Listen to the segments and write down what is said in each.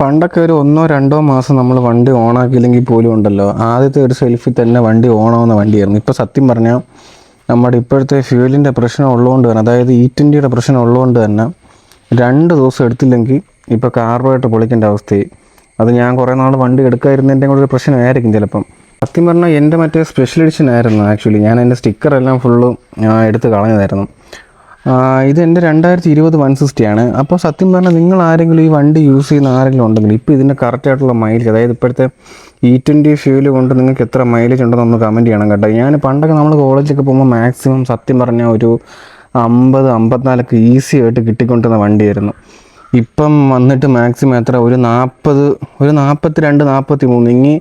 പണ്ടൊക്കെ ഒരു 1-2 മാസം നമ്മൾ വണ്ടി ഓണാക്കിയില്ലെങ്കിൽ പോലും ഉണ്ടല്ലോ, ആദ്യത്തെ ഒരു സെൽഫിൽ തന്നെ വണ്ടി ഓണാവുന്ന വണ്ടിയായിരുന്നു. ഇപ്പോൾ സത്യം പറഞ്ഞാൽ നമ്മുടെ ഇപ്പോഴത്തെ ഫ്യൂവലിൻ്റെ പ്രശ്നം ഉള്ളതുകൊണ്ട് തന്നെ, അതായത് E20യുടെ പ്രശ്നം ഉള്ളതുകൊണ്ട് തന്നെ 2 ദിവസം എടുത്തില്ലെങ്കിൽ ഇപ്പോൾ കാർബറേറ്റർ പൊളിക്കേണ്ട അവസ്ഥയായി. അത് ഞാൻ കുറേ നാൾ വണ്ടി എടുക്കാതിരുന്നതിൻ്റെ കൂടെ ഒരു പ്രശ്നമായിരിക്കും ചിലപ്പം. സത്യം പറഞ്ഞാൽ എൻ്റെ മറ്റേ സ്പെഷ്യൽ എഡിഷൻ ആയിരുന്നു ആക്ച്വലി. ഞാൻ എൻ്റെ സ്റ്റിക്കറെല്ലാം ഫുള്ള് എടുത്ത് കളഞ്ഞതായിരുന്നു. ഇത് എൻ്റെ 2020 160 ആണ്. അപ്പോൾ സത്യം പറഞ്ഞാൽ നിങ്ങൾ ആരെങ്കിലും ഈ വണ്ടി യൂസ് ചെയ്യുന്ന ആരെങ്കിലും ഉണ്ടെങ്കിൽ ഇപ്പോൾ ഇതിൻ്റെ കറക്റ്റായിട്ടുള്ള മൈലേജ്, അതായത് ഇപ്പോഴത്തെ E20 ഫ്യൂല് കൊണ്ട് നിങ്ങൾക്ക് എത്ര മൈലേജ് ഉണ്ടെന്ന് ഒന്ന് കമൻറ്റ് ചെയ്യണം കേട്ടോ. ഞാൻ പണ്ടൊക്കെ നമ്മൾ കോളേജിലൊക്കെ പോകുമ്പോൾ മാക്സിമം സത്യം പറഞ്ഞാൽ ഒരു 50-54 ഈസി ആയിട്ട് കിട്ടിക്കൊണ്ടിരുന്ന വണ്ടിയായിരുന്നു. ഇപ്പം വന്നിട്ട് മാക്സിമം എത്ര ഒരു 40, ഒരു 42-43 ഇനി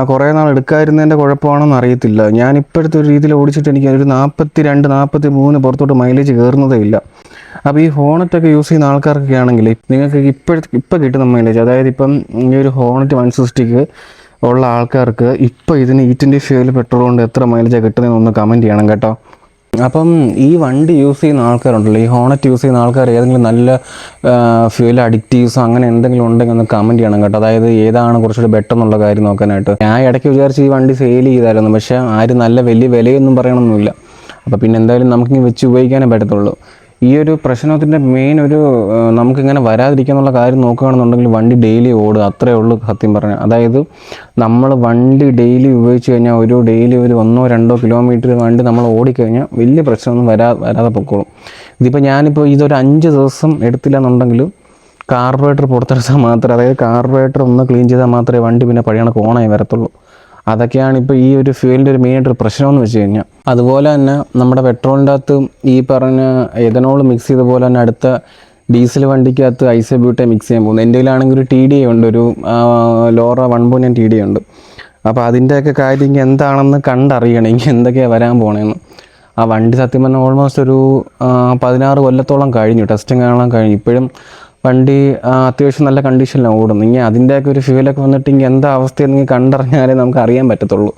കുറേ നാൾ എടുക്കാതിരുന്നതിൻ്റെ കുഴപ്പമാണെന്ന് അറിയത്തില്ല. ഞാൻ ഇപ്പോഴത്തെ ഒരു രീതിയിൽ ഓടിച്ചിട്ട് എനിക്ക് ഒരു 42-43 പുറത്തോട്ട് മൈലേജ് കയറുന്നതേ ഇല്ല. അപ്പോൾ ഈ ഹോണറ്റൊക്കെ യൂസ് ചെയ്യുന്ന ആൾക്കാർക്കൊക്കെ ആണെങ്കിൽ നിങ്ങൾക്ക് ഇപ്പോൾ കിട്ടുന്ന മൈലേജ്, അതായത് ഇപ്പം ഈ ഒരു ഹോണറ്റ് 160 ഉള്ള ആൾക്കാർക്ക് ഇപ്പോൾ ഇതിന് E20 ഫ്യൂവൽ പെട്രോൾ കൊണ്ട് എത്ര മൈലേജാണ് കിട്ടുന്നതെന്ന് ഒന്ന് കമൻറ്റ് ചെയ്യണം കേട്ടോ. അപ്പം ഈ വണ്ടി യൂസ് ചെയ്യുന്ന ആൾക്കാരുണ്ടല്ലോ, ഈ ഹോണറ്റ് യൂസ് ചെയ്യുന്ന ആൾക്കാർ ഏതെങ്കിലും നല്ല ഫ്യൂവൽ അഡിക്റ്റീവ്സോ അങ്ങനെ എന്തെങ്കിലും ഉണ്ടെങ്കിൽ ഒന്ന് കമൻറ്റ് ചെയ്യണം കേട്ടോ. അതായത് ഏതാണ് കുറച്ചുകൂടി ബെറ്റർ എന്നുള്ള കാര്യം നോക്കാനായിട്ട്. ഞാൻ ഇടയ്ക്ക് വിചാരിച്ച് ഈ വണ്ടി സെയിൽ ചെയ്തായിരുന്നു, പക്ഷേ ആരും നല്ല വലിയ വിലയൊന്നും പറയണമെന്നില്ല. അപ്പോൾ പിന്നെ എന്തായാലും നമുക്കിങ്ങനെ വെച്ച് ഉപയോഗിക്കാനേ പറ്റത്തുള്ളൂ. ഈ ഒരു പ്രശ്നത്തിൻ്റെ മെയിൻ ഒരു നമുക്കിങ്ങനെ വരാതിരിക്കാനുള്ള കാര്യം നോക്കുകയാണെന്നുണ്ടെങ്കിൽ വണ്ടി ഡെയിലി ഓടുക, അത്രയേ ഉള്ളൂ സത്യം പറഞ്ഞാൽ. അതായത് നമ്മൾ വണ്ടി ഡെയിലി ഉപയോഗിച്ച് കഴിഞ്ഞാൽ ഒരു ഡെയിലി ഒരു 1-2 കിലോമീറ്റർ വണ്ടി നമ്മൾ ഓടിക്കഴിഞ്ഞാൽ വലിയ പ്രശ്നമൊന്നും വരാതെ പൊക്കോളും. ഇതിപ്പോൾ ഞാനിപ്പോൾ ഇതൊരു 5 ദിവസം എടുത്തില്ല എന്നുണ്ടെങ്കിലും കാർബറേറ്റർ പുറത്തെടുത്താൽ മാത്രമേ, അതായത് കാർബറേറ്റർ ഒന്ന് ക്ലീൻ ചെയ്താൽ മാത്രമേ വണ്ടി പിന്നെ പഴയ കണക്ക് ഓണായി വരത്തുള്ളൂ. അതൊക്കെയാണ് ഇപ്പോൾ ഈ ഒരു ഫ്യൂവലിൻ്റെ ഒരു മെയിനായിട്ടൊരു പ്രശ്നമെന്ന് വെച്ച് കഴിഞ്ഞാൽ. അതുപോലെ തന്നെ നമ്മുടെ പെട്രോളിൻ്റെ അകത്ത് ഈ പറഞ്ഞ എഥനോൾ മിക്സ് ചെയ്ത പോലെ തന്നെ അടുത്ത ഡീസൽ വണ്ടിക്കകത്ത് ഐസോബ്യൂട്ടൈൻ മിക്സ് ചെയ്യാൻ പോകുന്നത്. എൻ്റെ കയ്യിലാണെങ്കിൽ ഒരു TDI ഉണ്ട്, ഒരു ലോറ 1.9 TDI ഉണ്ട്. അപ്പോൾ അതിൻ്റെയൊക്കെ കാര്യം ഇങ്ങനെ എന്താണെന്ന് കണ്ടറിയണം, ഇങ്ങനെ എന്തൊക്കെയാണ് വരാൻ പോകണമെന്ന്. ആ വണ്ടി സത്യം പറഞ്ഞാൽ ഓൾമോസ്റ്റ് ഒരു 16 കൊല്ലത്തോളം കഴിഞ്ഞു, ടെസ്റ്റും കാണാൻ കഴിഞ്ഞു. ഇപ്പോഴും വണ്ടി അത്യാവശ്യം നല്ല കണ്ടീഷനിലാണ് ഓടുന്നത്. ഇങ്ങനെ അതിൻ്റെയൊക്കെ ഒരു ഫ്യൂവലൊക്കെ വന്നിട്ട് ഇങ്ങനെ എന്താ അവസ്ഥയെന്ന് കണ്ടറിഞ്ഞാലേ നമുക്ക് അറിയാൻ പറ്റത്തുള്ളൂ.